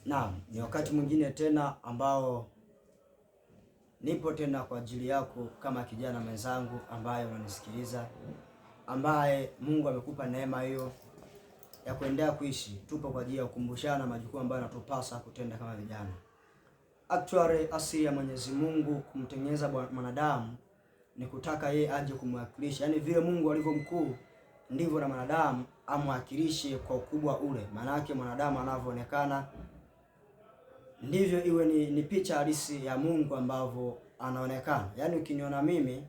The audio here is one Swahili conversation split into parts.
Naam, ni wakati mwingine tena ambao nipo tena kwa ajili yako kama kijana mwenzangu ambaye unanisikiliza, ambaye Mungu amekupa neema hiyo ya kuendelea kuishi. Tupo kwa ajili ya kukumbushana majukumu ambayo yanatupasa kutenda kama vijana. Actually, asili ya Mwenyezi Mungu kumtengeneza mwanadamu ni kutaka yeye aje kumwakilisha. Yaani vile Mungu alivyo mkuu ndivyo na mwanadamu amwakilishe kwa ukubwa ule. Maana yake mwanadamu anavyoonekana ndivyo iwe ni picha halisi ya Mungu ambavyo anaonekana. Yaani ukiniona mimi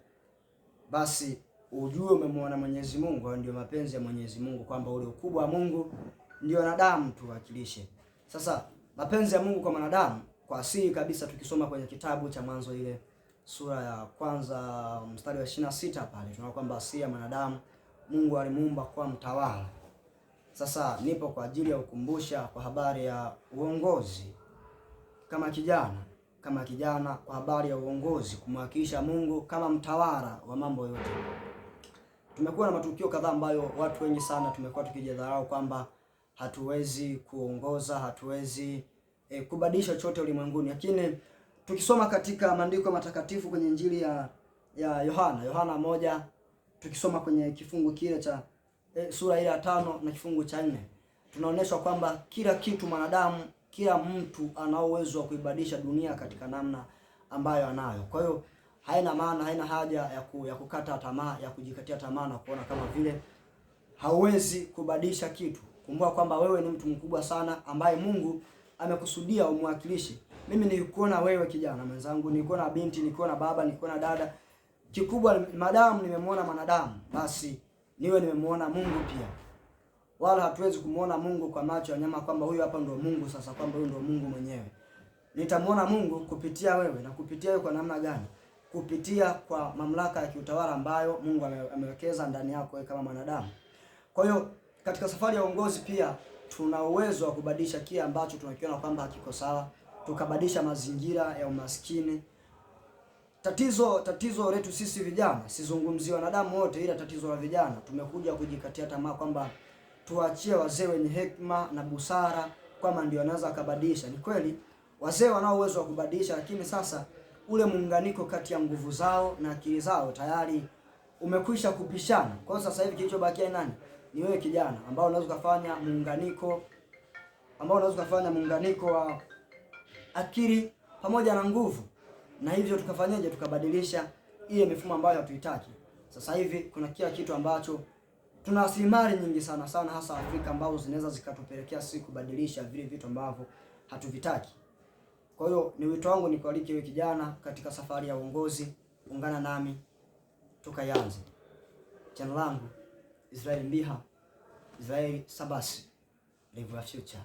basi ujue umemwona Mwenyezi Mungu. Ndio mapenzi ya Mwenyezi Mungu kwamba ule ukubwa wa Mungu ndio wanadamu tuwakilishe. Sasa mapenzi ya Mungu kwa mwanadamu kwa asili kabisa, tukisoma kwenye kitabu cha Mwanzo ile sura ya kwanza mstari wa 26 pale tunaona kwamba asili ya mwanadamu Mungu alimuumba kwa mtawala. Sasa nipo kwa ajili ya kukumbusha kwa habari ya uongozi kama kijana kwa habari ya uongozi, kumwakilisha Mungu kama mtawala wa mambo yote. Tumekuwa na matukio kadhaa ambayo watu wengi sana tumekuwa tukijidharau kwamba hatuwezi kuongoza, hatuwezi kubadilisha chochote ulimwenguni. Lakini tukisoma katika maandiko matakatifu kwenye Injili ya Yohana 1, tukisoma kwenye kifungu kile cha sura ile ya 5 na kifungu cha 4, tunaonyeshwa kwamba kila kitu mwanadamu, kila mtu ana uwezo wa kuibadilisha dunia katika namna ambayo anayo. Kwa hiyo haina haja ya kukata tamaa, ya kujikatia tamaa na kuona kama vile hauwezi kubadilisha kitu. Kumbuka kwamba wewe ni mtu mkubwa sana ambaye Mungu amekusudia umwakilishe. Mimi nilikuona wewe kijana mwenzangu, nilikuona binti, nilikuona baba, nilikuona dada. Kikubwa madamu nimemwona mwanadamu, basi niwe nimemwona Mungu pia. Wala hatuwezi kumuona Mungu kwa macho ya nyama kwamba huyu hapa ndio Mungu sasa, kwamba huyu ndio Mungu mwenyewe. Nitamuona Mungu kupitia wewe. Na kupitia wewe kwa namna gani? Kupitia kwa mamlaka ya kiutawala ambayo Mungu amewekeza ndani yako kama mwanadamu. Kwa hiyo katika safari ya uongozi pia tuna uwezo wa kubadilisha kile ambacho tunakiona kwamba hakiko sawa, tukabadilisha mazingira ya umaskini. Tatizo letu sisi vijana, sizungumzii wanadamu wote, ila tatizo la vijana tumekuja kujikatia tamaa kwamba tuachie wazee wenye hekima na busara kwamba ndio wanaweza kubadilisha. Ni kweli wazee wanao uwezo wa kubadilisha, lakini sasa ule muunganiko kati ya nguvu zao na akili zao tayari umekwisha kupishana. Kwa hiyo sasa hivi kilichobakia nani? Ni wewe kijana ambao unaweza kufanya muunganiko, wa akili pamoja na nguvu, na hivyo tukafanyaje? Tukabadilisha ile mifumo ambayo hatuitaki. Sasa hivi kuna kila kitu ambacho tuna rasilimali nyingi sana hasa Afrika ambazo zinaweza zikatupelekea sisi kubadilisha vile vitu ambavyo hatuvitaki. Kwa hiyo ni wito wangu nikualike wewe kijana katika safari ya uongozi, ungana nami tukaianze. Jina langu Israel Mbiha, Israel Sabasi, Live Your Future.